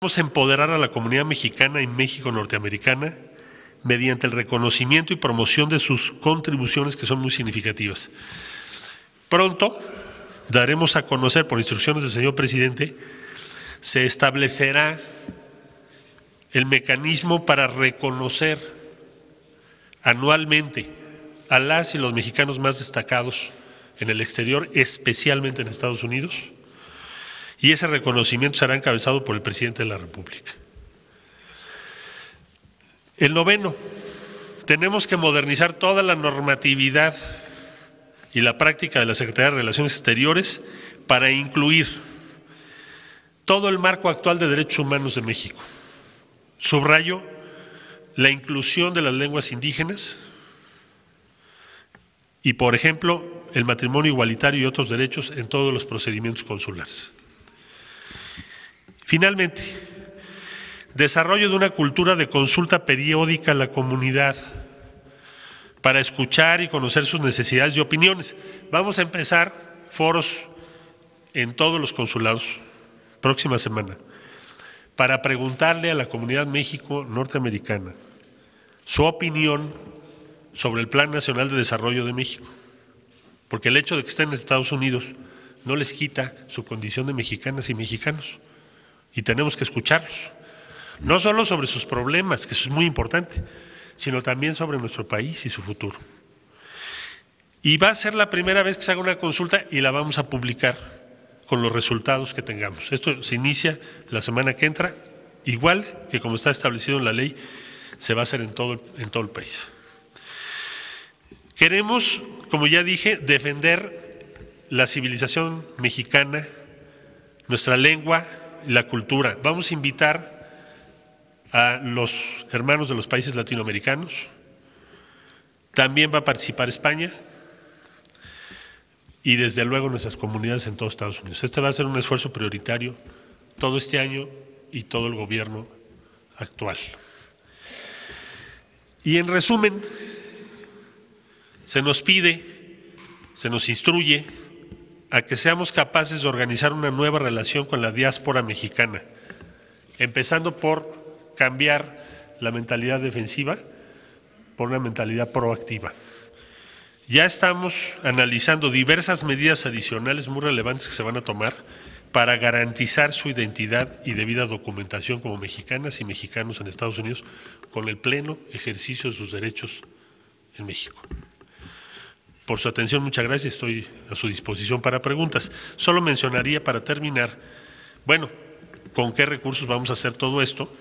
Vamos a empoderar a la comunidad mexicana y México norteamericana mediante el reconocimiento y promoción de sus contribuciones, que son muy significativas. Pronto daremos a conocer, por instrucciones del señor presidente, se establecerá el mecanismo para reconocer anualmente a las y los mexicanos más destacados en el exterior, especialmente en Estados Unidos, y ese reconocimiento será encabezado por el presidente de la República. El noveno, tenemos que modernizar toda la normatividad y la práctica de la Secretaría de Relaciones Exteriores para incluir todo el marco actual de derechos humanos de México. Subrayo la inclusión de las lenguas indígenas y, por ejemplo, el matrimonio igualitario y otros derechos en todos los procedimientos consulares. Finalmente, desarrollo de una cultura de consulta periódica a la comunidad para escuchar y conocer sus necesidades y opiniones. Vamos a empezar foros en todos los consulados próxima semana para preguntarle a la comunidad México norteamericana su opinión sobre el Plan Nacional de Desarrollo de México, porque el hecho de que estén en Estados Unidos no les quita su condición de mexicanas y mexicanos, y tenemos que escucharlos, no solo sobre sus problemas, que eso es muy importante, sino también sobre nuestro país y su futuro. Y va a ser la primera vez que se haga una consulta y la vamos a publicar con los resultados que tengamos. Esto se inicia la semana que entra, igual que como está establecido en la ley, se va a hacer en todo el país. Queremos, como ya dije, defender la civilización mexicana, nuestra lengua y la cultura. Vamos a invitar a los hermanos de los países latinoamericanos. También va a participar España y desde luego nuestras comunidades en todo Estados Unidos. Este va a ser un esfuerzo prioritario todo este año y todo el gobierno actual. Y en resumen, se nos pide, se nos instruye a que seamos capaces de organizar una nueva relación con la diáspora mexicana, empezando por cambiar la mentalidad defensiva por una mentalidad proactiva. Ya estamos analizando diversas medidas adicionales muy relevantes que se van a tomar para garantizar su identidad y debida documentación como mexicanas y mexicanos en Estados Unidos con el pleno ejercicio de sus derechos en México. Por su atención, muchas gracias, estoy a su disposición para preguntas. Solo mencionaría para terminar, bueno, ¿con qué recursos vamos a hacer todo esto?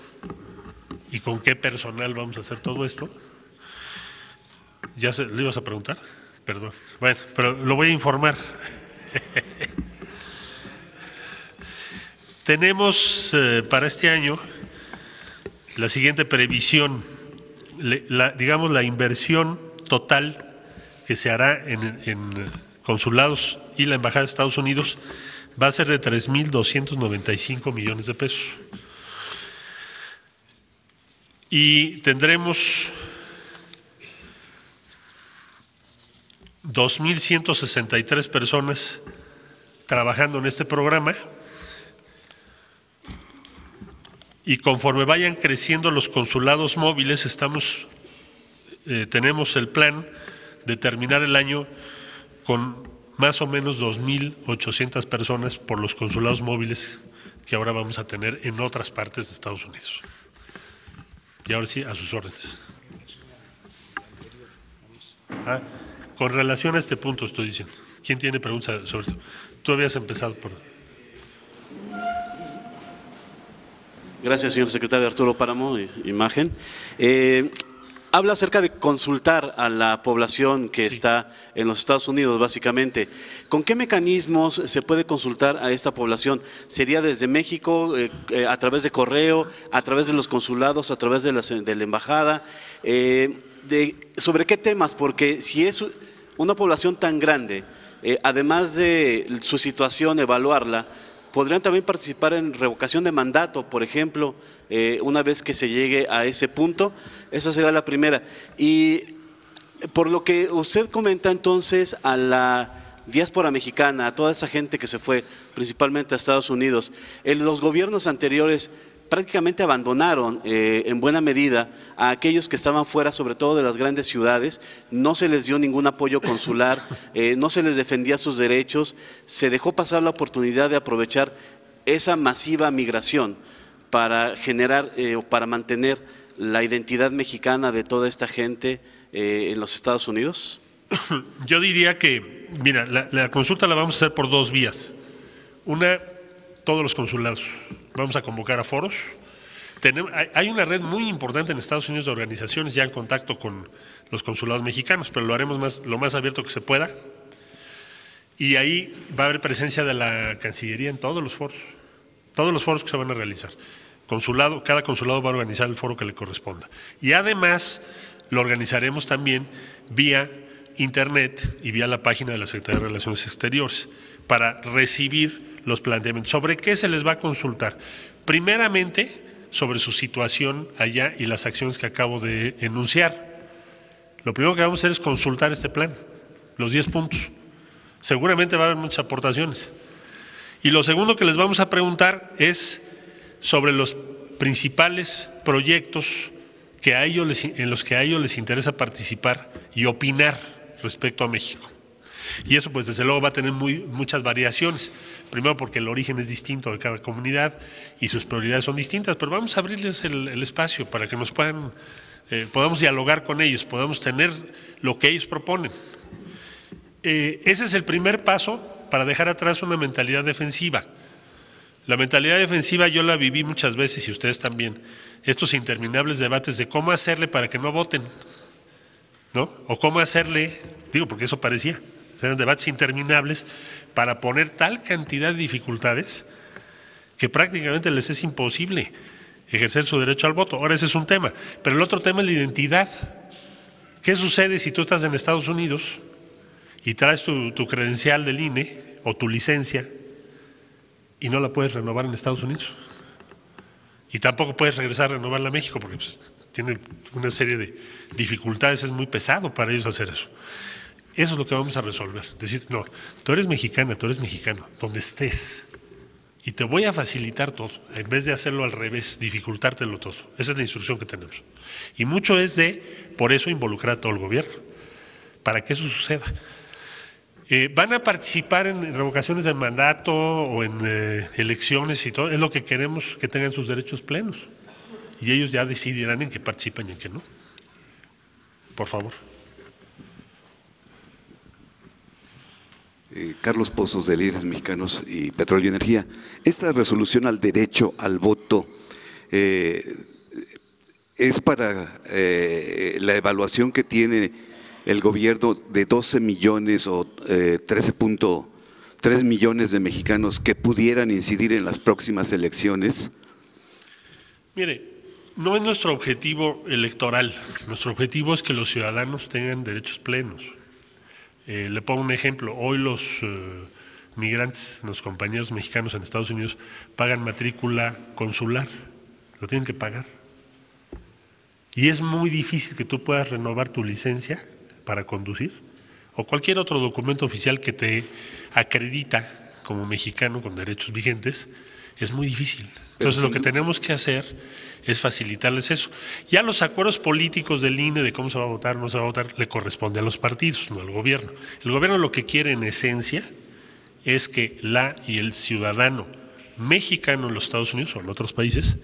¿Y con qué personal vamos a hacer todo esto? ¿Ya le ibas a preguntar? Perdón. Bueno, pero lo voy a informar. Tenemos para este año la siguiente previsión, digamos la inversión total que se hará en consulados y la Embajada de Estados Unidos va a ser de 3,295 millones de pesos. Y tendremos 2,163 personas trabajando en este programa, y conforme vayan creciendo los consulados móviles, tenemos el plan de terminar el año con más o menos 2,800 personas por los consulados móviles que ahora vamos a tener en otras partes de Estados Unidos. Y ahora sí, a sus órdenes. Con relación a este punto estoy diciendo. ¿Quién tiene preguntas sobre esto? Tú habías empezado por… Gracias, señor secretario. Arturo Páramo, imagen. Habla acerca de consultar a la población que está en los Estados Unidos, básicamente. ¿Con qué mecanismos se puede consultar a esta población? ¿Sería desde México, a través de correo, a través de los consulados, a través de la embajada? ¿Sobre qué temas? Porque si es una población tan grande, además de su situación, evaluarla, ¿podrían también participar en revocación de mandato, por ejemplo, una vez que se llegue a ese punto? Esa será la primera. Y por lo que usted comenta entonces a la diáspora mexicana, a toda esa gente que se fue principalmente a Estados Unidos, en los gobiernos anteriores prácticamente abandonaron en buena medida a aquellos que estaban fuera, sobre todo de las grandes ciudades. No se les dio ningún apoyo consular, no se les defendía sus derechos, se dejó pasar la oportunidad de aprovechar esa masiva migración para generar o para mantener la identidad mexicana de toda esta gente en los Estados Unidos. Yo diría que, mira, la consulta la vamos a hacer por dos vías. Una, todos los consulados. Vamos a convocar a foros. Hay una red muy importante en Estados Unidos de organizaciones ya en contacto con los consulados mexicanos, pero lo haremos lo más abierto que se pueda. Y ahí va a haber presencia de la Cancillería en todos los foros que se van a realizar. Cada consulado va a organizar el foro que le corresponda. Y además lo organizaremos también vía Internet y vía la página de la Secretaría de Relaciones Exteriores para recibir los planteamientos. ¿Sobre qué se les va a consultar? Primeramente, sobre su situación allá y las acciones que acabo de enunciar. Lo primero que vamos a hacer es consultar este plan, los 10 puntos. Seguramente va a haber muchas aportaciones. Y lo segundo que les vamos a preguntar es sobre los principales proyectos en los que a ellos les interesa participar y opinar respecto a México. Y eso pues desde luego va a tener muchas variaciones. Primero porque el origen es distinto de cada comunidad y sus prioridades son distintas, pero vamos a abrirles el espacio para que nos podamos dialogar con ellos, podamos tener lo que ellos proponen. Ese es el primer paso para dejar atrás una mentalidad defensiva. La mentalidad defensiva yo la viví muchas veces y ustedes también. Estos interminables debates de cómo hacerle para que no voten, ¿no? O cómo hacerle, porque eso parecía, eran debates interminables para poner tal cantidad de dificultades que prácticamente les es imposible ejercer su derecho al voto. Ahora ese es un tema, pero el otro tema es la identidad. ¿Qué sucede si tú estás en Estados Unidos y traes tu credencial del INE o tu licencia y no la puedes renovar en Estados Unidos? Y tampoco puedes regresar a renovarla a México porque pues, tiene una serie de dificultades, es muy pesado para ellos hacer eso. Eso es lo que vamos a resolver. Decir, no, tú eres mexicana, tú eres mexicano, donde estés. Y te voy a facilitar todo, en vez de hacerlo al revés, dificultártelo todo. Esa es la instrucción que tenemos. Y mucho es por eso, involucrar a todo el gobierno, para que eso suceda. Van a participar en revocaciones de mandato o en elecciones y todo, es lo que queremos, que tengan sus derechos plenos. Y ellos ya decidirán en qué participan y en qué no. Por favor. Carlos Pozos, de Líderes Mexicanos y Petróleo y Energía. Esta resolución al derecho al voto es para la evaluación que tiene el gobierno de 12 millones o 13.3 millones de mexicanos que pudieran incidir en las próximas elecciones. Mire, no es nuestro objetivo electoral, nuestro objetivo es que los ciudadanos tengan derechos plenos. Le pongo un ejemplo, hoy los migrantes, los compañeros mexicanos en Estados Unidos pagan matrícula consular, lo tienen que pagar. Y es muy difícil que tú puedas renovar tu licencia para conducir o cualquier otro documento oficial que te acredita como mexicano con derechos vigentes, es muy difícil. Entonces lo que tenemos que hacer es facilitarles eso. Ya los acuerdos políticos del INE de cómo se va a votar, no se va a votar, le corresponde a los partidos, no al gobierno. El gobierno lo que quiere en esencia es que y el ciudadano mexicano en los Estados Unidos o en otros países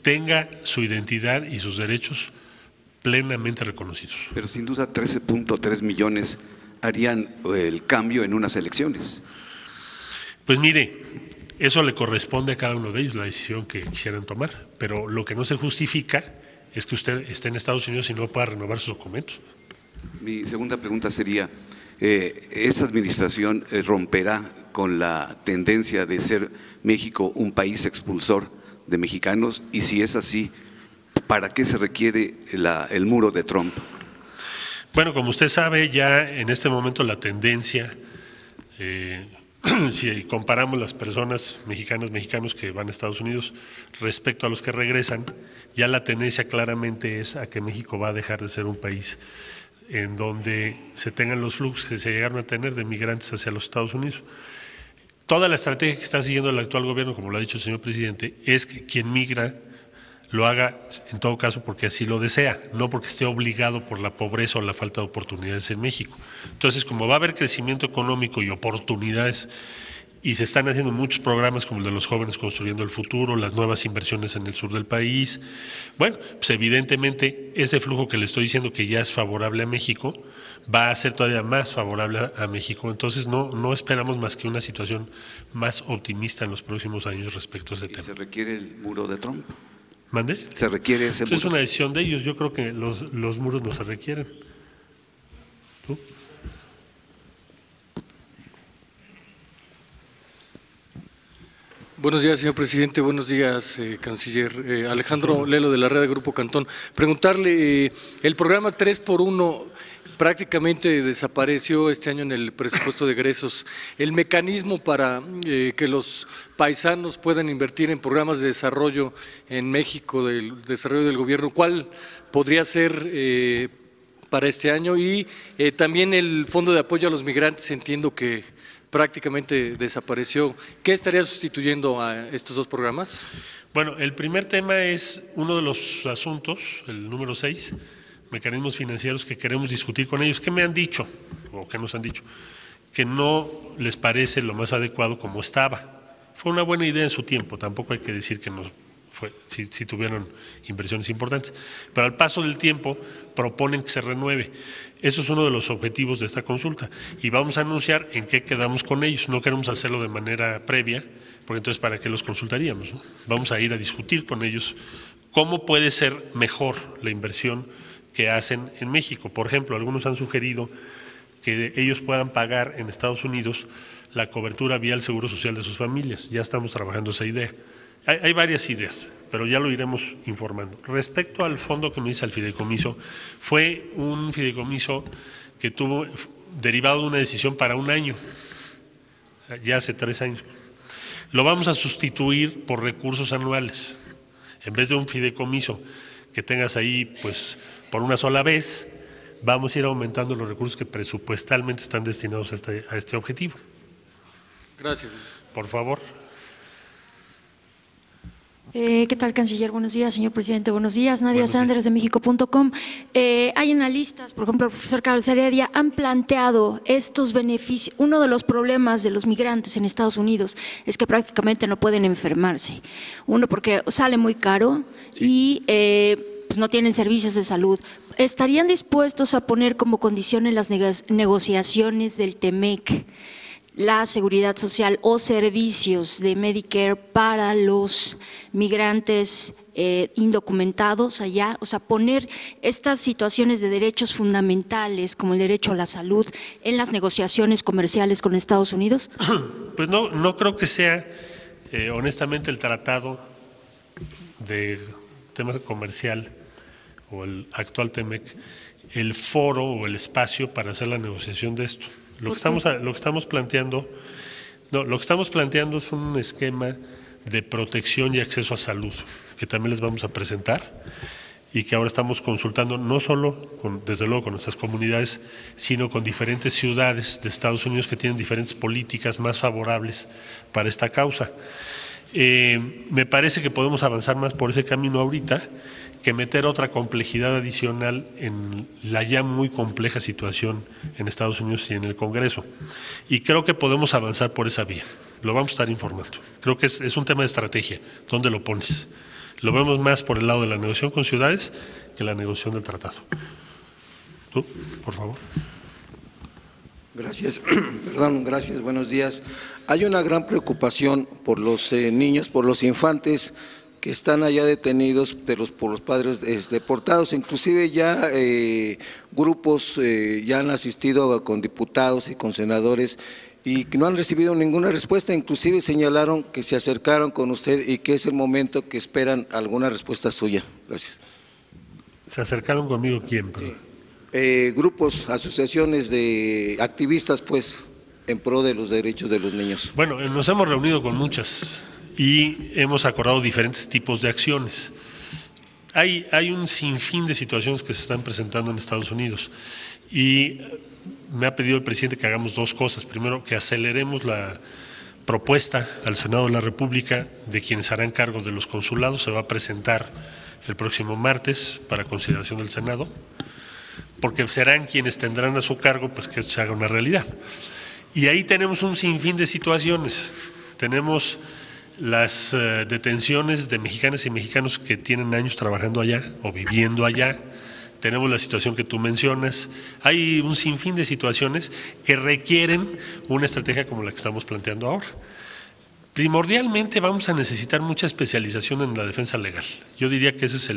tenga su identidad y sus derechos plenamente reconocidos. Pero sin duda 13.3 millones harían el cambio en unas elecciones. Pues mire, eso le corresponde a cada uno de ellos, la decisión que quisieran tomar, pero lo que no se justifica es que usted esté en Estados Unidos y no pueda renovar sus documentos. Mi segunda pregunta sería, ¿esa administración romperá con la tendencia de ser México un país expulsor de mexicanos? Y si es así, ¿para qué se requiere el muro de Trump? Bueno, como usted sabe, ya en este momento la tendencia, si comparamos las personas mexicanos que van a Estados Unidos respecto a los que regresan, ya la tendencia claramente es a que México va a dejar de ser un país en donde se tengan los flujos que se llegaron a tener de migrantes hacia los Estados Unidos. toda la estrategia que está siguiendo el actual gobierno, como lo ha dicho el señor presidente, es que quien migra lo haga en todo caso porque así lo desea, no porque esté obligado por la pobreza o la falta de oportunidades en México. Entonces, como va a haber crecimiento económico y oportunidades, y se están haciendo muchos programas como el de los jóvenes construyendo el futuro, las nuevas inversiones en el sur del país, bueno, pues evidentemente ese flujo que le estoy diciendo que ya es favorable a México, va a ser todavía más favorable a México. Entonces no esperamos más que una situación más optimista en los próximos años respecto a ese tema. ¿Se requiere el muro de Trump? ¿Mande? ¿Se requiere ese muro? Es una decisión de ellos. Yo creo que los muros no se requieren. ¿Tú? Buenos días, señor presidente. Buenos días, canciller. Alejandro Lelo, de la red de Grupo Cantón. Preguntarle, el programa 3x1 prácticamente desapareció este año en el presupuesto de egresos. El mecanismo para que los paisanos puedan invertir en programas de desarrollo en México, del desarrollo del gobierno, ¿cuál podría ser para este año? Y también el Fondo de Apoyo a los Migrantes, entiendo que prácticamente desapareció. ¿Qué estaría sustituyendo a estos dos programas? Bueno, el primer tema es uno de los asuntos, el número 6, mecanismos financieros que queremos discutir con ellos. ¿Qué me han dicho o qué nos han dicho? Que no les parece lo más adecuado como estaba. Fue una buena idea en su tiempo, tampoco hay que decir que no fue, si tuvieron inversiones importantes, pero al paso del tiempo proponen que se renueve. Eso es uno de los objetivos de esta consulta y vamos a anunciar en qué quedamos con ellos. No queremos hacerlo de manera previa, porque entonces ¿para qué los consultaríamos, no? Vamos a ir a discutir con ellos cómo puede ser mejor la inversión que hacen en México. Por ejemplo, algunos han sugerido que ellos puedan pagar en Estados Unidos la cobertura vía el Seguro Social de sus familias. Ya estamos trabajando esa idea. Hay varias ideas, pero ya lo iremos informando. Respecto al fondo que me dice el fideicomiso, fue un fideicomiso que tuvo derivado de una decisión para un año, ya hace 3 años. Lo vamos a sustituir por recursos anuales. En vez de un fideicomiso que tengas ahí pues por una sola vez, vamos a ir aumentando los recursos que presupuestalmente están destinados a este objetivo. Gracias. Por favor. ¿Qué tal, canciller? Buenos días, señor presidente. Buenos días. Nadia Sanders, de México.com. Hay analistas, por ejemplo, el profesor Carlos Heredia, han planteado estos beneficios. Uno de los problemas de los migrantes en Estados Unidos es que prácticamente no pueden enfermarse. Uno, porque sale muy caro y pues no tienen servicios de salud. ¿Estarían dispuestos a poner como condición en las negociaciones del TEMEC la seguridad social o servicios de Medicare para los migrantes indocumentados allá? O sea, poner estas situaciones de derechos fundamentales como el derecho a la salud en las negociaciones comerciales con Estados Unidos. Pues no creo que sea honestamente el tratado de tema comercial o el actual TEMEC el foro o el espacio para hacer la negociación de esto. Lo que estamos planteando es un esquema de protección y acceso a salud que también les vamos a presentar y que ahora estamos consultando no solo desde luego con nuestras comunidades, sino con diferentes ciudades de Estados Unidos que tienen diferentes políticas más favorables para esta causa. Me parece que podemos avanzar más por ese camino ahorita que meter otra complejidad adicional en la ya muy compleja situación en Estados Unidos y en el Congreso. Y creo que podemos avanzar por esa vía. Lo vamos a estar informando. Creo que es un tema de estrategia. ¿Dónde lo pones? Lo vemos más por el lado de la negociación con ciudades que la negociación del tratado. ¿Tú, por favor? Gracias. Perdón, gracias. Buenos días. Hay una gran preocupación por los niños, por los infantes que están allá detenidos por los padres deportados, inclusive ya grupos ya han asistido con diputados y con senadores y que no han recibido ninguna respuesta, inclusive señalaron que se acercaron con usted y que es el momento que esperan alguna respuesta suya. Gracias. ¿Se acercaron conmigo quién? Sí. Grupos, asociaciones de activistas, pues, en pro de los derechos de los niños. Bueno, nos hemos reunido con muchas y hemos acordado diferentes tipos de acciones. Hay un sinfín de situaciones que se están presentando en Estados Unidos y me ha pedido el presidente que hagamos 2 cosas. Primero, que aceleremos la propuesta al Senado de la República de quienes harán cargo de los consulados. Se va a presentar el próximo martes para consideración del Senado, porque serán quienes tendrán a su cargo pues que esto se haga una realidad. Y ahí tenemos un sinfín de situaciones. Tenemos las detenciones de mexicanas y mexicanos que tienen años trabajando allá o viviendo allá. Tenemos la situación que tú mencionas. Hay un sinfín de situaciones que requieren una estrategia como la que estamos planteando ahora. Primordialmente vamos a necesitar mucha especialización en la defensa legal. Yo diría que ese es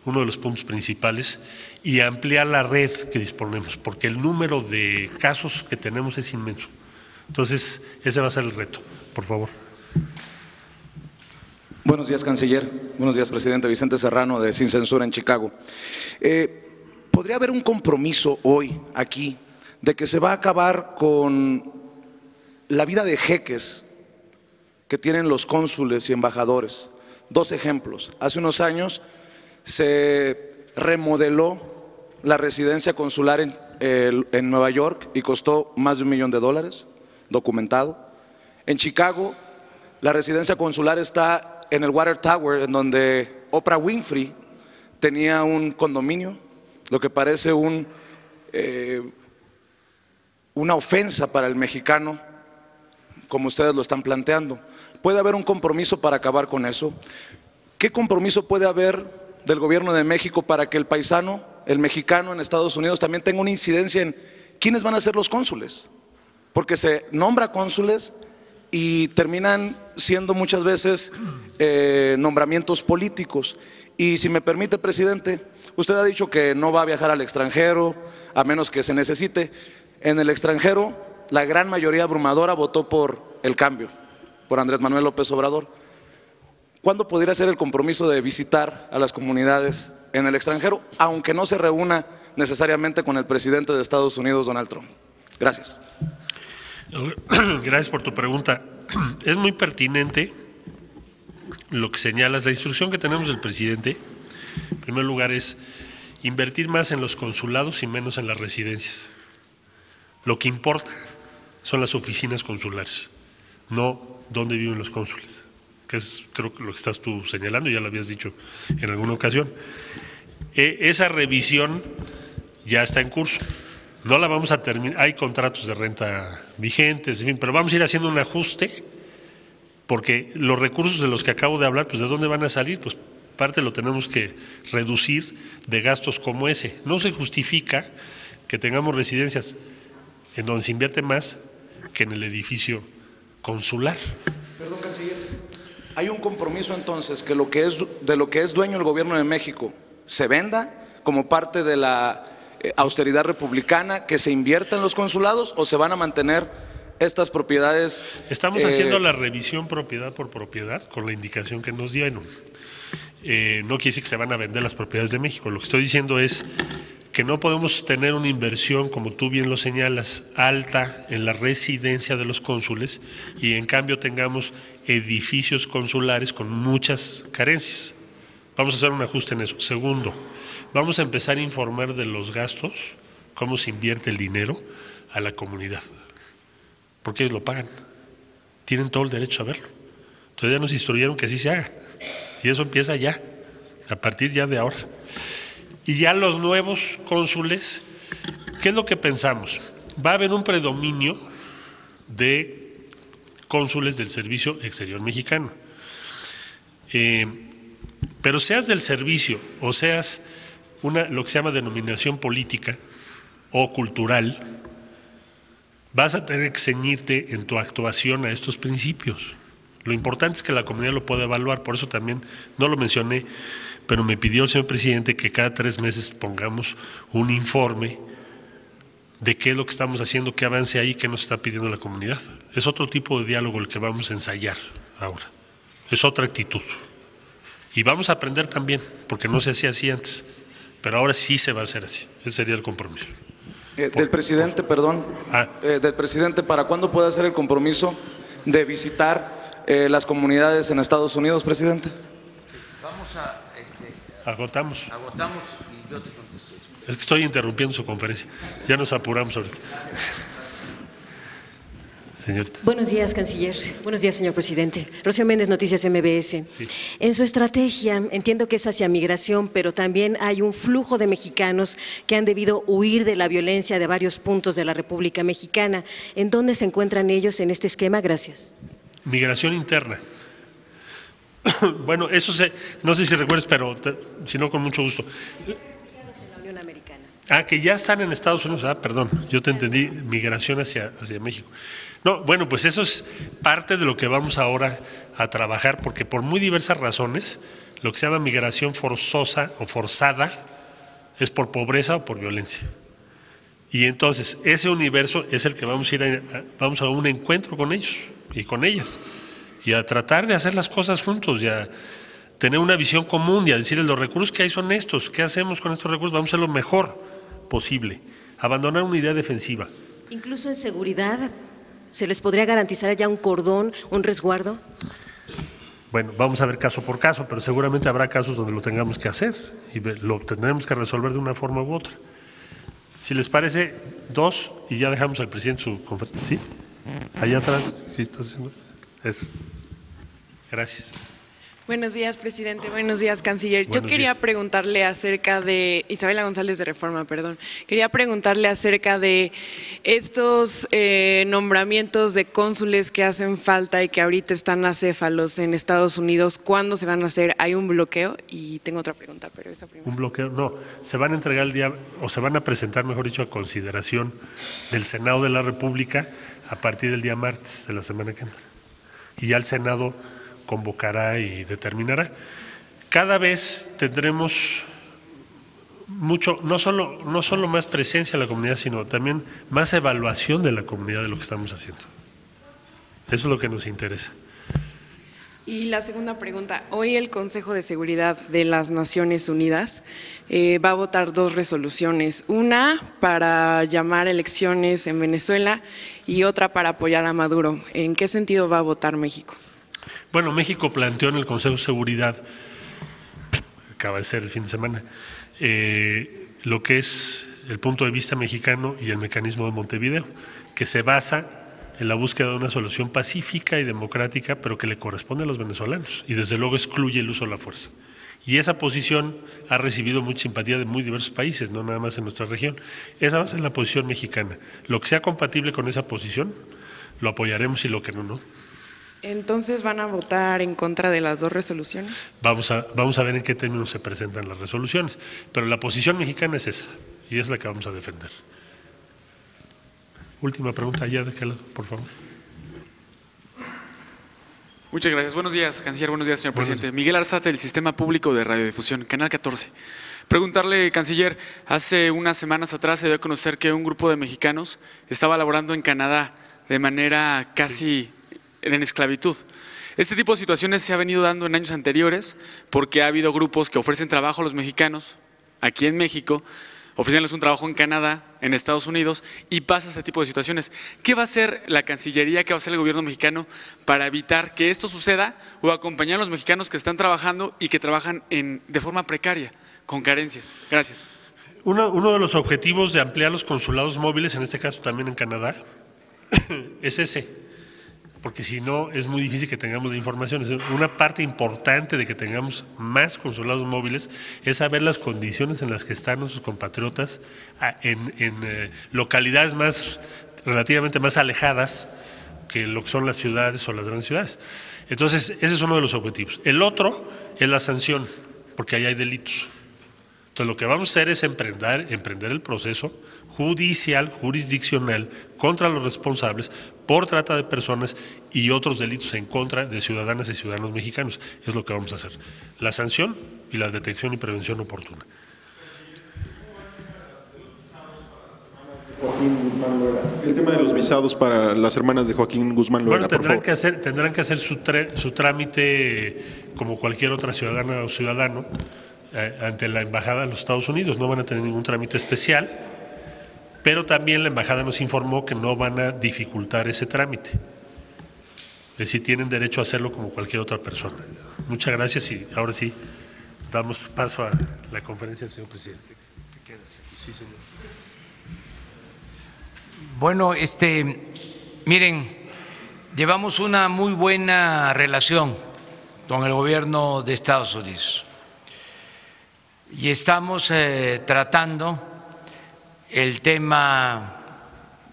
uno de los puntos principales, y ampliar la red que disponemos, porque el número de casos que tenemos es inmenso. Entonces, ese va a ser el reto. Por favor. Buenos días, canciller. Buenos días, presidente. Vicente Serrano, de Sin Censura en Chicago. ¿Podría haber un compromiso hoy aquí de que se va a acabar con la vida de jeques que tienen los cónsules y embajadores? Dos ejemplos. Hace unos años se remodeló la residencia consular en Nueva York y costó más de $1 millón, documentado. En Chicago, la residencia consular está en el Water Tower, en donde Oprah Winfrey tenía un condominio, lo que parece una ofensa para el mexicano, como ustedes lo están planteando. ¿Puede haber un compromiso para acabar con eso? ¿Qué compromiso puede haber del gobierno de México para que el paisano, el mexicano en Estados Unidos, también tenga una incidencia en quiénes van a ser los cónsules? Porque se nombra cónsules y terminan siendo muchas veces nombramientos políticos. Y si me permite, presidente, usted ha dicho que no va a viajar al extranjero a menos que se necesite. En el extranjero, la gran mayoría abrumadora votó por el cambio, por Andrés Manuel López Obrador. ¿Cuándo podría ser el compromiso de visitar a las comunidades en el extranjero, aunque no se reúna necesariamente con el presidente de Estados Unidos, Donald Trump? Gracias. Gracias por tu pregunta. Es muy pertinente lo que señalas. La instrucción que tenemos del presidente, en primer lugar, es invertir más en los consulados y menos en las residencias. Lo que importa son las oficinas consulares, no dónde viven los cónsules, que es creo que lo que estás tú señalando, ya lo habías dicho en alguna ocasión. Esa revisión ya está en curso. No la vamos a terminar, hay contratos de renta vigentes, en fin, pero vamos a ir haciendo un ajuste, porque los recursos de los que acabo de hablar, pues ¿de dónde van a salir? Pues parte lo tenemos que reducir de gastos como ese. No se justifica que tengamos residencias en donde se invierte más que en el edificio consular. Perdón, canciller. ¿Hay un compromiso entonces que de lo que es dueño el gobierno de México se venda como parte de la austeridad republicana, que se invierta en los consulados, o se van a mantener estas propiedades? Estamos haciendo la revisión propiedad por propiedad con la indicación que nos dieron. No quiere decir que se van a vender las propiedades de México. Lo que estoy diciendo es que no podemos tener una inversión, como tú bien lo señalas, alta en la residencia de los cónsules y en cambio tengamos edificios consulares con muchas carencias. Vamos a hacer un ajuste en eso. Segundo, vamos a empezar a informar de los gastos, cómo se invierte el dinero a la comunidad, porque ellos lo pagan, tienen todo el derecho a verlo. Entonces ya nos instruyeron que así se haga, y eso empieza ya, a partir ya de ahora. Y ya los nuevos cónsules, ¿qué es lo que pensamos? Va a haber un predominio de cónsules del Servicio Exterior Mexicano. Pero seas del servicio o seas lo que se llama denominación política o cultural, vas a tener que ceñirte en tu actuación a estos principios. Lo importante es que la comunidad lo pueda evaluar, por eso también no lo mencioné, pero me pidió el señor presidente que cada 3 meses pongamos un informe de qué es lo que estamos haciendo, qué avance ahí, qué nos está pidiendo la comunidad. Es otro tipo de diálogo el que vamos a ensayar ahora, es otra actitud. Y vamos a aprender también, porque no se hacía así antes, pero ahora sí se va a hacer así. Ese sería el compromiso. Del presidente, del presidente, ¿para cuándo puede hacer el compromiso de visitar las comunidades en Estados Unidos, presidente? Vamos a… Agotamos y yo te contesto. Es que estoy interrumpiendo su conferencia. Ya nos apuramos ahorita. Sí. Señorita. Buenos días, canciller. Buenos días, señor presidente. Rocío Méndez, Noticias MBS. Sí. En su estrategia, entiendo que es hacia migración, pero también hay un flujo de mexicanos que han debido huir de la violencia de varios puntos de la República Mexicana. ¿En dónde se encuentran ellos en este esquema? Gracias. Migración interna. Bueno, eso no sé si recuerdas, pero si no, con mucho gusto. La Unión Americana. Que ya están en Estados Unidos. Perdón, yo te entendí, migración hacia México. No, bueno, pues eso es parte de lo que vamos ahora a trabajar, porque por muy diversas razones, lo que se llama migración forzosa o forzada es por pobreza o por violencia. Y entonces, ese universo es el que vamos a un encuentro con ellos y con ellas, y a tratar de hacer las cosas juntos, y a tener una visión común, y a decirles los recursos que hay son estos, ¿qué hacemos con estos recursos? Vamos a hacer lo mejor posible, abandonar una idea defensiva. Incluso en seguridad, ¿se les podría garantizar ya un cordón, un resguardo? Bueno, vamos a ver caso por caso, pero seguramente habrá casos donde lo tengamos que hacer y lo tendremos que resolver de una forma u otra. Si les parece, 2 y ya dejamos al presidente su conferencia. ¿Sí? Allá atrás, ¿sí estás haciendo? Eso. Gracias. Buenos días, presidente. Buenos días, canciller. Buenos Yo quería días. preguntarle acerca de, Isabela González de Reforma, perdón. Quería preguntarle acerca de estos nombramientos de cónsules que hacen falta y que ahorita están acéfalos en Estados Unidos. ¿Cuándo se van a hacer? ¿Hay un bloqueo? Y tengo otra pregunta, pero esa primera. Un bloqueo, no, se van a entregar el día, o se van a presentar, mejor dicho, a consideración del Senado de la República a partir del día martes de la semana que entra. Y ya el Senado convocará y determinará. Cada vez tendremos mucho, no solo más presencia en la comunidad, sino también más evaluación de la comunidad de lo que estamos haciendo. Eso es lo que nos interesa. Y la segunda pregunta, hoy el Consejo de Seguridad de las Naciones Unidas va a votar 2 resoluciones, una para llamar elecciones en Venezuela y otra para apoyar a Maduro. ¿En qué sentido va a votar México? Bueno, México planteó en el Consejo de Seguridad, acaba de ser el fin de semana, lo que es el punto de vista mexicano y el mecanismo de Montevideo, que se basa en la búsqueda de una solución pacífica y democrática, pero que le corresponde a los venezolanos, y desde luego excluye el uso de la fuerza. Y esa posición ha recibido mucha simpatía de muy diversos países, no nada más en nuestra región. Esa va a ser la posición mexicana. Lo que sea compatible con esa posición, lo apoyaremos, y lo que no, no. Entonces, ¿van a votar en contra de las 2 resoluciones? Vamos a ver en qué términos se presentan las resoluciones, pero la posición mexicana es esa, y es la que vamos a defender. Última pregunta, allá de aquel lado, por favor. Muchas gracias. Buenos días, canciller. Buenos días, señor presidente. Miguel Arzate, del Sistema Público de Radiodifusión, Canal 14. Preguntarle, canciller, hace unas semanas atrás se dio a conocer que un grupo de mexicanos estaba laborando en Canadá de manera casi en esclavitud. Este tipo de situaciones se ha venido dando en años anteriores porque ha habido grupos que ofrecen trabajo a los mexicanos aquí en México, ofreciéndoles un trabajo en Canadá, en Estados Unidos, y pasa este tipo de situaciones. ¿Qué va a hacer la Cancillería, qué va a hacer el gobierno mexicano para evitar que esto suceda o acompañar a los mexicanos que están trabajando y que trabajan de forma precaria, con carencias? Gracias. Uno de los objetivos de ampliar los consulados móviles, en este caso también en Canadá, es ese. Porque si no es muy difícil que tengamos la información. Una parte importante de que tengamos más consulados móviles es saber las condiciones en las que están nuestros compatriotas en localidades relativamente más alejadas que lo que son las ciudades o las grandes ciudades. Entonces, ese es uno de los objetivos. El otro es la sanción, porque ahí hay delitos. Entonces, lo que vamos a hacer es emprender el proceso judicial, jurisdiccional, contra los responsables por trata de personas y otros delitos en contra de ciudadanas y ciudadanos mexicanos. Es lo que vamos a hacer. La sanción y la detección y prevención oportuna. El tema de los visados para las hermanas de Joaquín Guzmán Loera. Bueno, tendrán que hacer su trámite como cualquier otra ciudadana o ciudadano ante la embajada de los Estados Unidos. No van a tener ningún trámite especial. Pero también la embajada nos informó que no van a dificultar ese trámite. Es decir, tienen derecho a hacerlo como cualquier otra persona. Muchas gracias y ahora sí damos paso a la conferencia del señor presidente. Sí, señor. Bueno, miren, llevamos una muy buena relación con el gobierno de Estados Unidos y estamos tratando el tema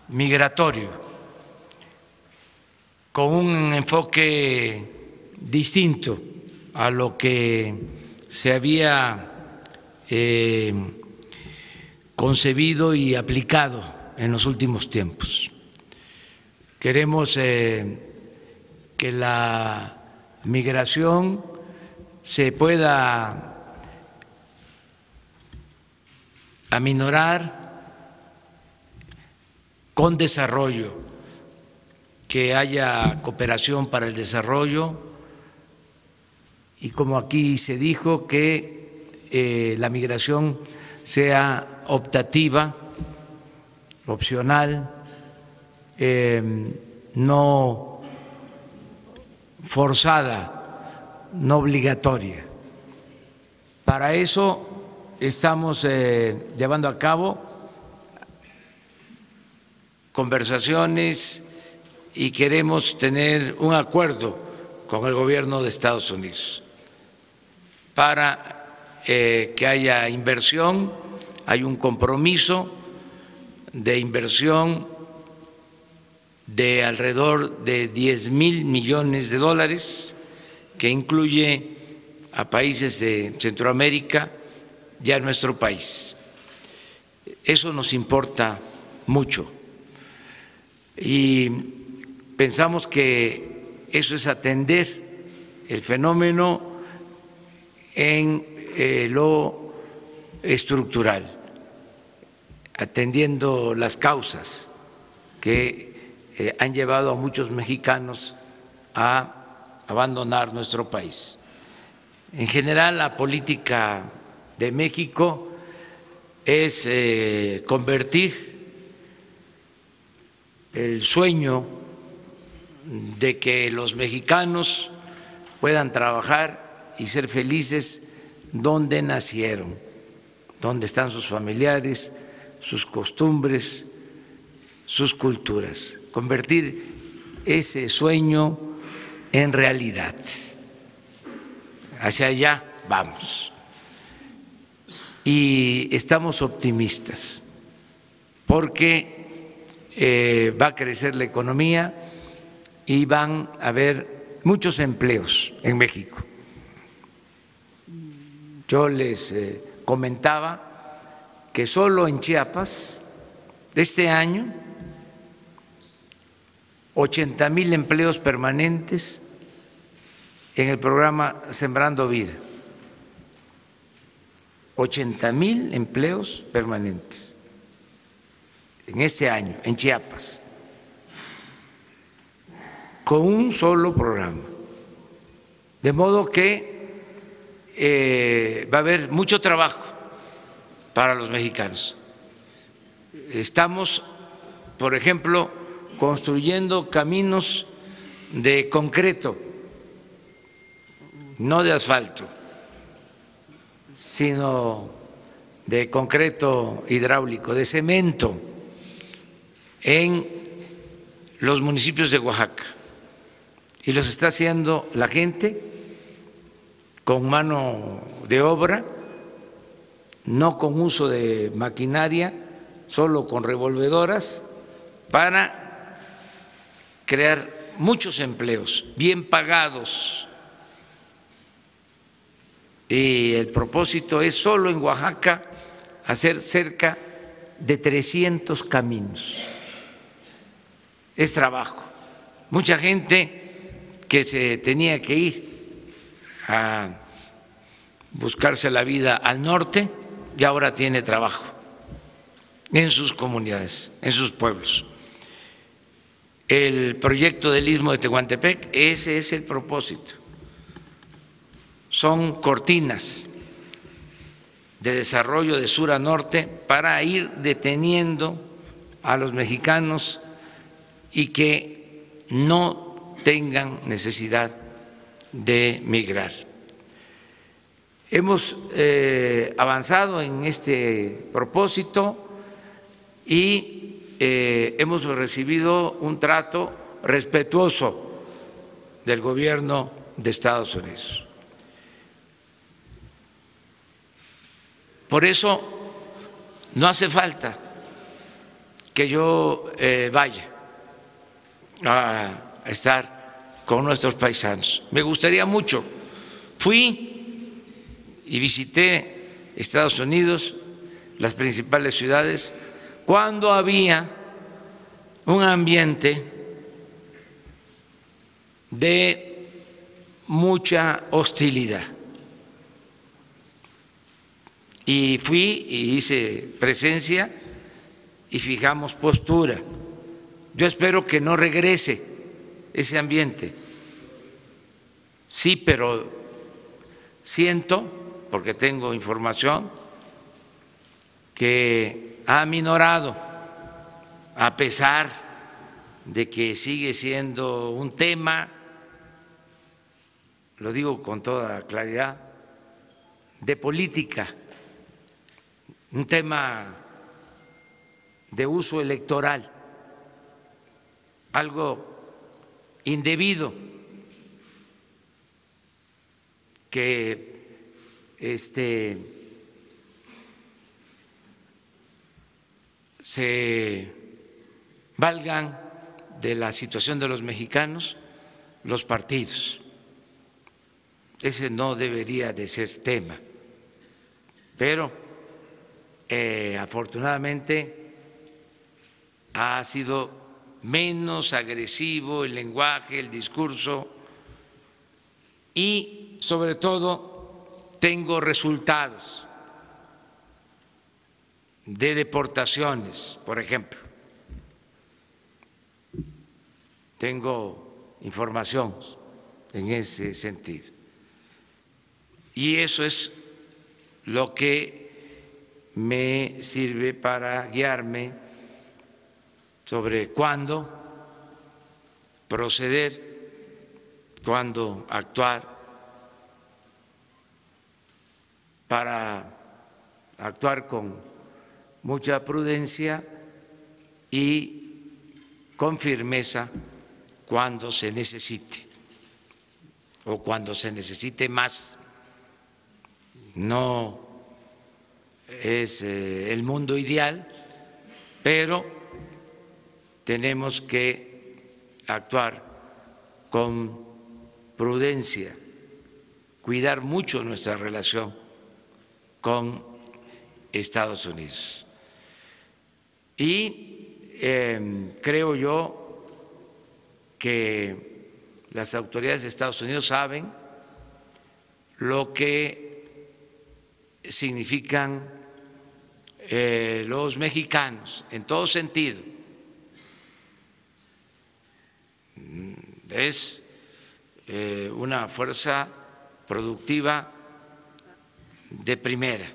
migratorio con un enfoque distinto a lo que se había concebido y aplicado en los últimos tiempos. Queremos que la migración se pueda aminorar con desarrollo, que haya cooperación para el desarrollo y, como aquí se dijo, que la migración sea optativa, opcional, no forzada, no obligatoria. Para eso estamos llevando a cabo conversaciones y queremos tener un acuerdo con el gobierno de Estados Unidos para que haya inversión. Hay un compromiso de inversión de alrededor de 10,000 millones de dólares, que incluye a países de Centroamérica y a nuestro país. Eso nos importa mucho y pensamos que eso es atender el fenómeno en lo estructural, atendiendo las causas que han llevado a muchos mexicanos a abandonar nuestro país. En general, la política de México es convertir el sueño de que los mexicanos puedan trabajar y ser felices donde nacieron, donde están sus familiares, sus costumbres, sus culturas. Convertir ese sueño en realidad. Hacia allá vamos. Y estamos optimistas porque va a crecer la economía y van a haber muchos empleos en México. Yo les comentaba que solo en Chiapas, este año, 80,000 empleos permanentes en el programa Sembrando Vida. 80,000 empleos permanentes en este año en Chiapas, con un solo programa. De modo que va a haber mucho trabajo para los mexicanos. Estamos, por ejemplo, construyendo caminos de concreto, no de asfalto, sino de concreto hidráulico, de cemento, en los municipios de Oaxaca. Y los está haciendo la gente con mano de obra, no con uso de maquinaria, solo con revolvedoras, para crear muchos empleos bien pagados. Y el propósito es solo en Oaxaca hacer cerca de 300 caminos. Es trabajo. Mucha gente que se tenía que ir a buscarse la vida al norte y ahora tiene trabajo en sus comunidades, en sus pueblos. El proyecto del Istmo de Tehuantepec, ese es el propósito. Son cortinas de desarrollo de sur a norte para ir deteniendo a los mexicanos y que no tengan necesidad de migrar. Hemos avanzado en este propósito y hemos recibido un trato respetuoso del gobierno de Estados Unidos. Por eso no hace falta que yo vaya a estar con nuestros paisanos. Me gustaría mucho. Fui y visité Estados Unidos, las principales ciudades, cuando había un ambiente de mucha hostilidad. Y fui y hice presencia y fijamos postura. Yo espero que no regrese ese ambiente. Sí, pero siento, porque tengo información, que ha aminorado, a pesar de que sigue siendo un tema, lo digo con toda claridad, de política, un tema de uso electoral, algo indebido que se valgan de la situación de los mexicanos los partidos. Ese no debería de ser tema, pero afortunadamente ha sido menos agresivo el lenguaje, el discurso y sobre todo tengo resultados de deportaciones, por ejemplo. Tengo información en ese sentido. Y eso es lo que me sirve para guiarme sobre cuándo proceder, cuándo actuar, para actuar con mucha prudencia y con firmeza cuando se necesite o cuando se necesite más. No es el mundo ideal, pero tenemos que actuar con prudencia, cuidar mucho nuestra relación con Estados Unidos. Y creo yo que las autoridades de Estados Unidos saben lo que significan los mexicanos en todo sentido. Es una fuerza productiva de primera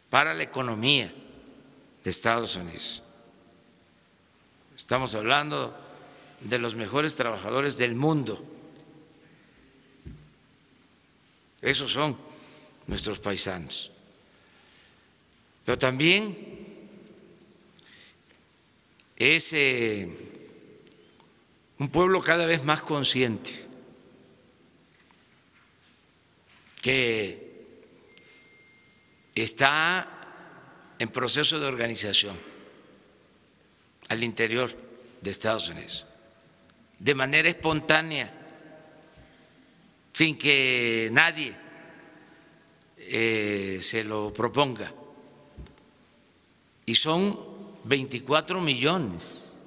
para la economía de Estados Unidos. Estamos hablando de los mejores trabajadores del mundo. Esos son nuestros paisanos. Pero también es un pueblo cada vez más consciente que está en proceso de organización al interior de Estados Unidos, de manera espontánea, sin que nadie se lo proponga. Y son 24 millones,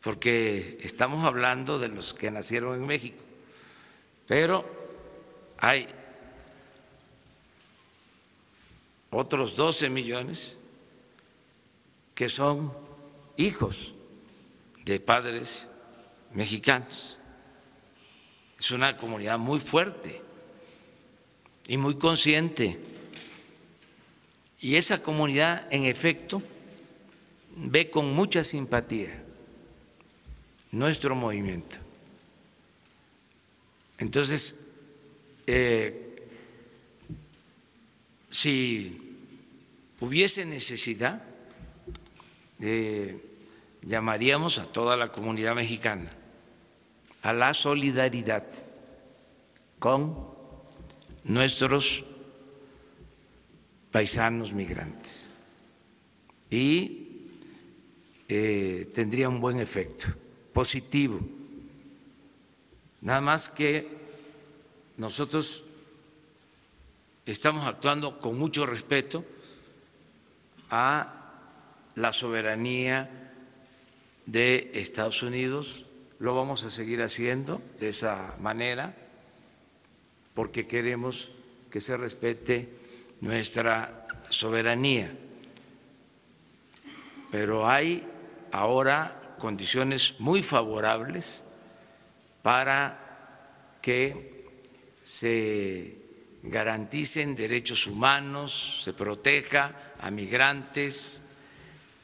porque estamos hablando de los que nacieron en México, pero hay otros 12 millones que son hijos de padres mexicanos. Es una comunidad muy fuerte y muy consciente. Y esa comunidad, en efecto, ve con mucha simpatía nuestro movimiento. Entonces, si hubiese necesidad llamaríamos a toda la comunidad mexicana a la solidaridad con nuestros paisanos migrantes y tendría un buen efecto positivo. Nada más que nosotros estamos actuando con mucho respeto a la soberanía de Estados Unidos. Lo vamos a seguir haciendo de esa manera porque queremos que se respete nuestra soberanía. Pero hay ahora condiciones muy favorables para que se garanticen derechos humanos, se proteja a migrantes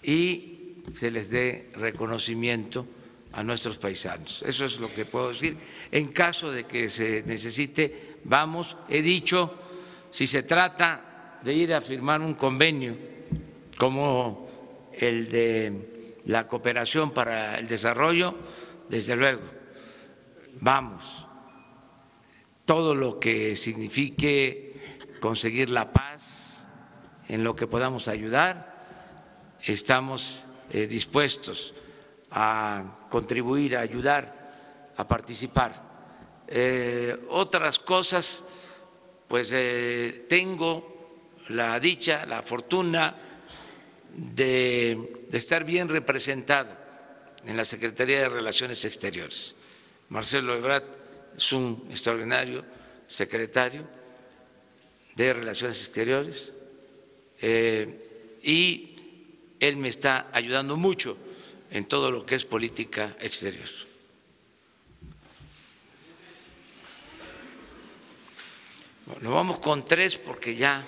y se les dé reconocimiento a nuestros paisanos. Eso es lo que puedo decir. En caso de que se necesite, vamos, he dicho, si se trata de ir a firmar un convenio como el de la cooperación para el desarrollo, desde luego, vamos. Todo lo que signifique conseguir la paz, en lo que podamos ayudar, estamos dispuestos a contribuir, a ayudar, a participar. Otras cosas, pues tengo la dicha, la fortuna de estar bien representado en la Secretaría de Relaciones Exteriores. Marcelo Ebrard es un extraordinario secretario de Relaciones Exteriores y él me está ayudando mucho en todo lo que es política exterior. Bueno, vamos con 3 porque ya.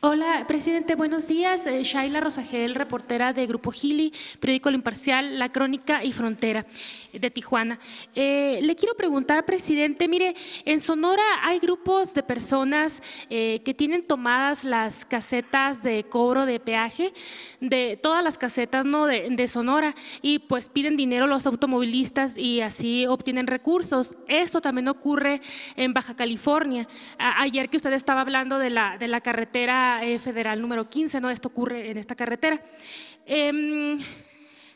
Hola, presidente, buenos días. Shaila Rosagel, reportera de Grupo Gili, periódico El Imparcial, La Crónica y Frontera de Tijuana. Le quiero preguntar, presidente, mire, en Sonora hay grupos de personas que tienen tomadas las casetas de cobro de peaje, de todas las casetas, ¿no?, de Sonora, y pues piden dinero a los automovilistas y así obtienen recursos. Esto también ocurre en Baja California. Ayer que usted estaba hablando de la carretera federal número 15, ¿no? Esto ocurre en esta carretera.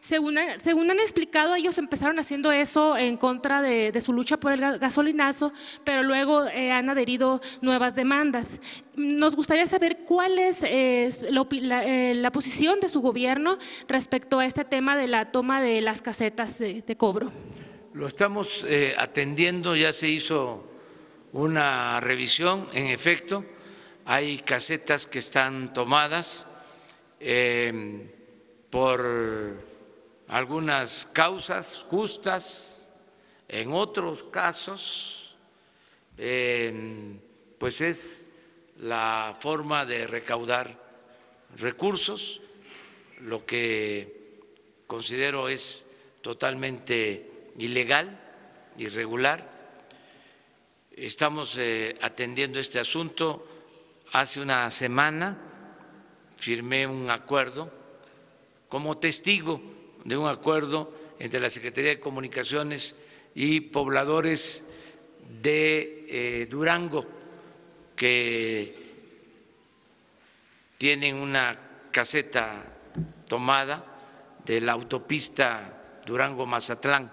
Según han explicado, ellos empezaron haciendo eso en contra de su lucha por el gasolinazo, pero luego han adherido nuevas demandas. Nos gustaría saber cuál es la posición de su gobierno respecto a este tema de la toma de las casetas de cobro. Lo estamos atendiendo, ya se hizo una revisión, en efecto. Hay casetas que están tomadas por algunas causas justas, en otros casos pues es la forma de recaudar recursos, lo que considero es totalmente ilegal, irregular. Estamos atendiendo este asunto. Hace una semana firmé un acuerdo como testigo de un acuerdo entre la Secretaría de Comunicaciones y pobladores de Durango que tienen una caseta tomada de la autopista Durango-Mazatlán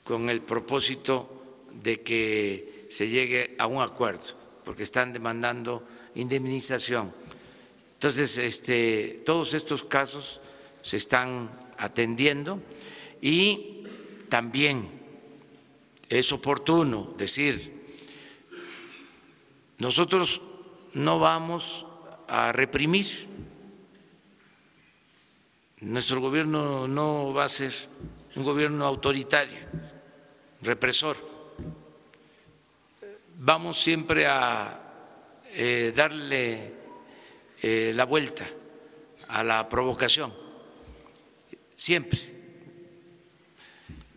con el propósito de que se llegue a un acuerdo, porque están demandando indemnización. Entonces, todos estos casos se están atendiendo y también es oportuno decir, nosotros no vamos a reprimir, nuestro gobierno no va a ser un gobierno autoritario, represor. Vamos siempre a darle la vuelta a la provocación, siempre.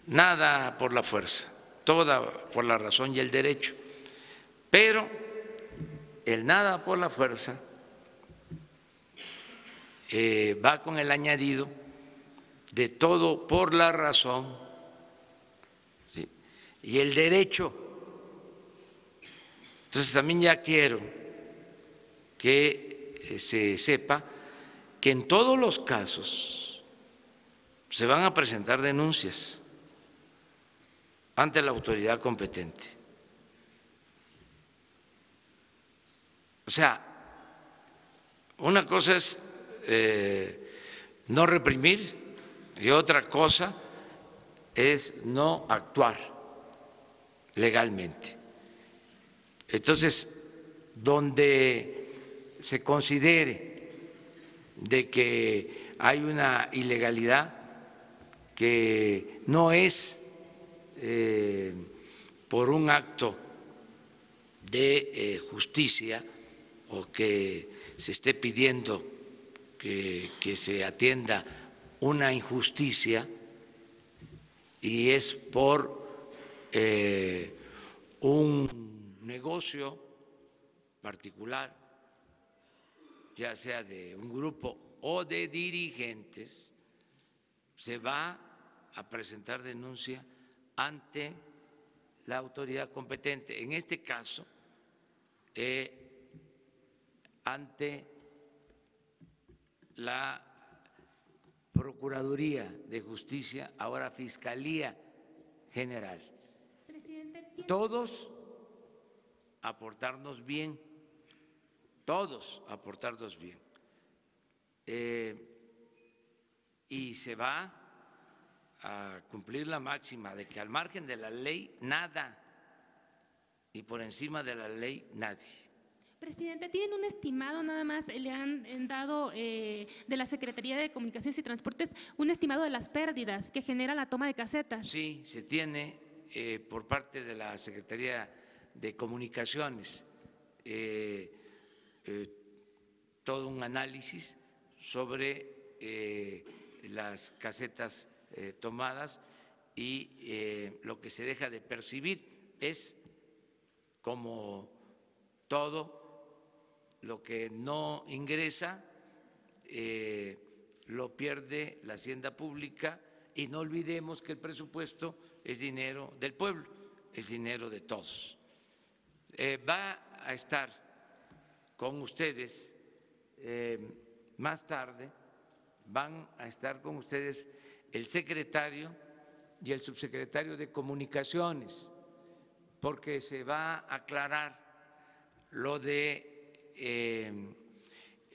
Nada por la fuerza, toda por la razón y el derecho. Pero el nada por la fuerza va con el añadido de todo por la razón, ¿sí? Y el derecho. Entonces también ya quiero que se sepa que en todos los casos se van a presentar denuncias ante la autoridad competente. O sea, una cosa es no reprimir y otra cosa es no actuar legalmente. Entonces, donde se considere de que hay una ilegalidad que no es por un acto de justicia o que se esté pidiendo que se atienda una injusticia y es por un negocio particular, ya sea de un grupo o de dirigentes, se va a presentar denuncia ante la autoridad competente. En este caso, ante la Procuraduría de Justicia, ahora Fiscalía General. Todos aportarnos bien, todos aportarnos bien. Y se va a cumplir la máxima de que al margen de la ley nada y por encima de la ley nadie. Presidente, ¿tienen un estimado nada más? ¿Le han dado de la Secretaría de Comunicaciones y Transportes un estimado de las pérdidas que genera la toma de casetas? Sí, se tiene por parte de la Secretaría de Comunicaciones todo un análisis sobre las casetas tomadas y lo que se deja de percibir es como todo lo que no ingresa lo pierde la hacienda pública y no olvidemos que el presupuesto es dinero del pueblo, es dinero de todos. Va a estar con ustedes más tarde, van a estar con ustedes el secretario y el subsecretario de Comunicaciones, porque se va a aclarar lo de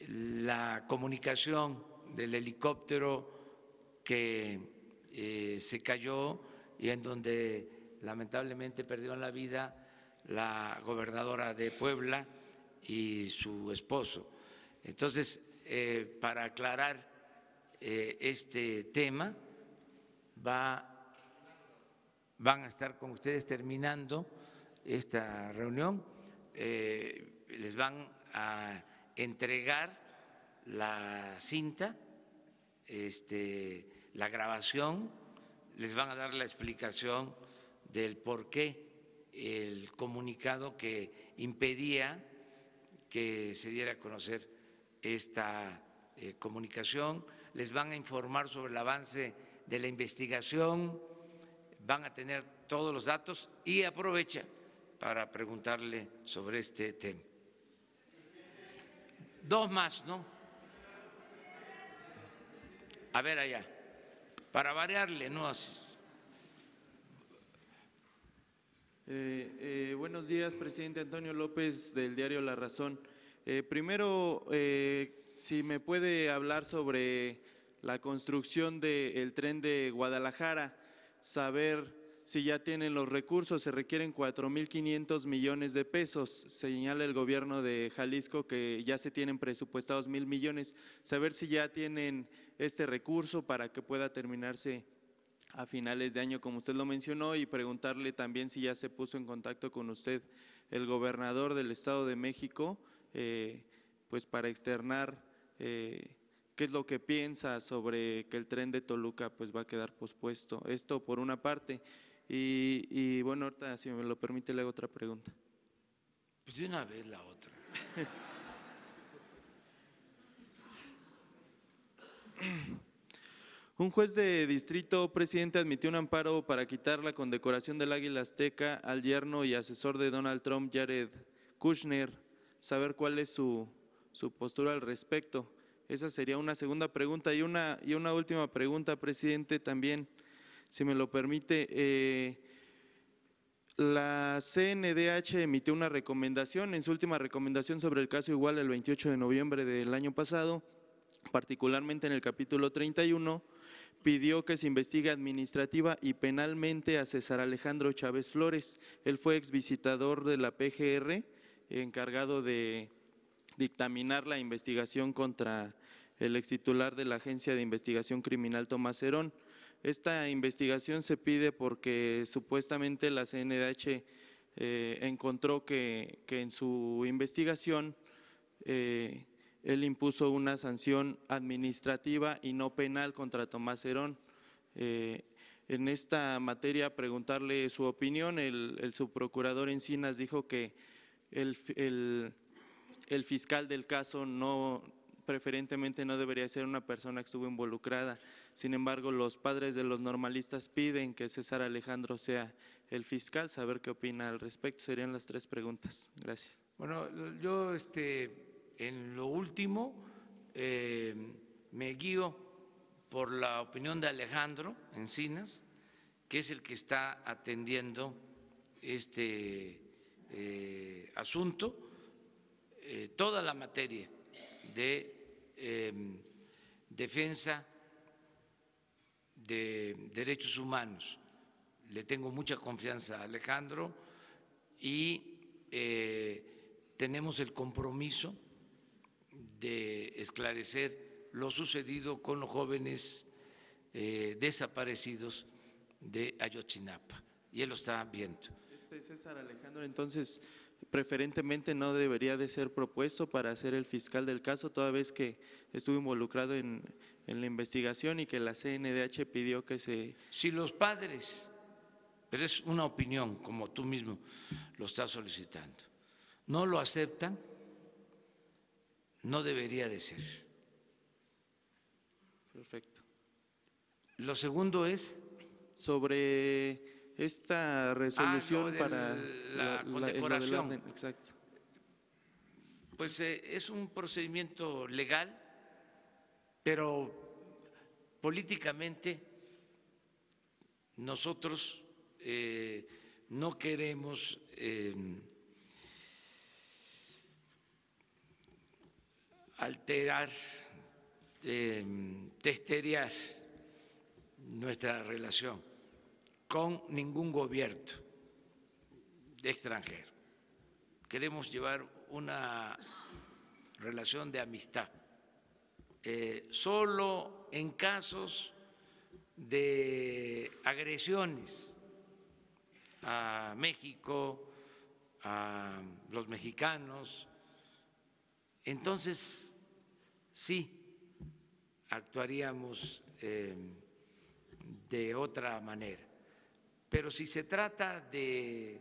la comunicación del helicóptero que se cayó y en donde lamentablemente perdieron la vida la gobernadora de Puebla y su esposo. Entonces, para aclarar este tema, van a estar con ustedes terminando esta reunión. Les van a entregar la cinta, la grabación, les van a dar la explicación del por qué el comunicado que impedía que se diera a conocer esta comunicación, les van a informar sobre el avance de la investigación, van a tener todos los datos y aprovecha para preguntarle sobre este tema. Dos más, ¿no? A ver allá, para variarle, ¿no? Buenos días, presidente. Antonio López, del diario La Razón. Primero, si me puede hablar sobre la construcción del tren de Guadalajara, saber si ya tienen los recursos. Se requieren 4.500 millones de pesos. Señala el gobierno de Jalisco que ya se tienen presupuestados 1.000 millones. Saber si ya tienen este recurso para que pueda terminarse a finales de año, como usted lo mencionó, y preguntarle también si ya se puso en contacto con usted el gobernador del Estado de México, pues para externar qué es lo que piensa sobre que el tren de Toluca pues va a quedar pospuesto. Esto por una parte. Y bueno, ahorita si me lo permite le hago otra pregunta. Pues de una vez la otra. Un juez de distrito, presidente, admitió un amparo para quitar la condecoración del Águila Azteca al yerno y asesor de Donald Trump, Jared Kushner. Saber cuál es su postura al respecto. Esa sería una segunda pregunta. Y una última pregunta, presidente, también, si me lo permite. La CNDH emitió una recomendación, en su última recomendación sobre el caso Iguala el 28 de noviembre del año pasado, particularmente en el capítulo 31, pidió que se investigue administrativa y penalmente a César Alejandro Chávez Flores. Él fue exvisitador de la PGR, encargado de dictaminar la investigación contra el extitular de la Agencia de Investigación Criminal Tomás Herón. Esta investigación se pide porque supuestamente la CNDH encontró que en su investigación él impuso una sanción administrativa y no penal contra Tomás Herón. En esta materia, preguntarle su opinión. El subprocurador Encinas dijo que el fiscal del caso preferentemente no debería ser una persona que estuvo involucrada. Sin embargo, los padres de los normalistas piden que César Alejandro sea el fiscal. Saber qué opina al respecto. Serían las 3 preguntas. Gracias. Bueno, yo en lo último me guío por la opinión de Alejandro Encinas, que es el que está atendiendo este asunto, toda la materia de defensa de derechos humanos. Le tengo mucha confianza a Alejandro y tenemos el compromiso de esclarecer lo sucedido con los jóvenes desaparecidos de Ayotzinapa, y él lo está viendo. César Alejandro, entonces, preferentemente no debería de ser propuesto para ser el fiscal del caso, toda vez que estuvo involucrado en la investigación y que la CNDH pidió que se… Si los padres, pero es una opinión, como tú mismo lo estás solicitando, no lo aceptan, no debería de ser. Perfecto. Lo segundo es… sobre esta resolución para la condecoración. Exacto. Pues es un procedimiento legal, pero políticamente nosotros no queremos alterar, testerear nuestra relación con ningún gobierno extranjero. Queremos llevar una relación de amistad. Solo en casos de agresiones a México, a los mexicanos, entonces sí actuaríamos de otra manera. Pero si se trata de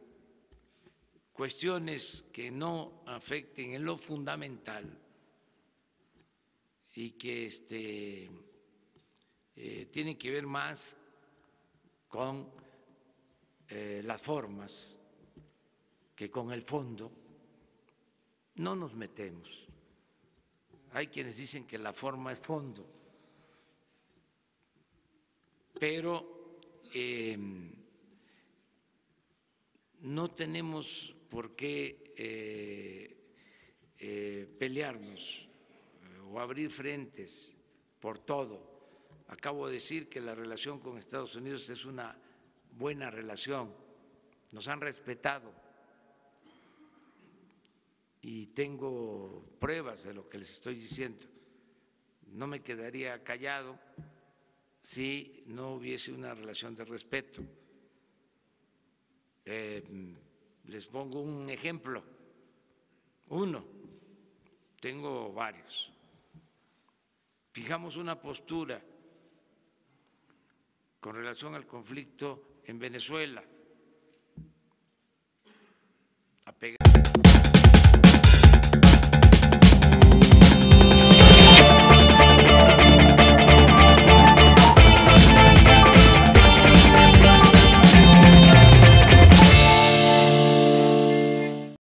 cuestiones que no afecten en lo fundamental y que tienen que ver más con las formas que con el fondo, no nos metemos. Hay quienes dicen que la forma es fondo, pero no tenemos por qué pelearnos o abrir frentes por todo. Acabo de decir que la relación con Estados Unidos es una buena relación, nos han respetado y tengo pruebas de lo que les estoy diciendo. No me quedaría callado si no hubiese una relación de respeto. Les pongo un ejemplo, tengo varios. Fijamos una postura con relación al conflicto en Venezuela, apegado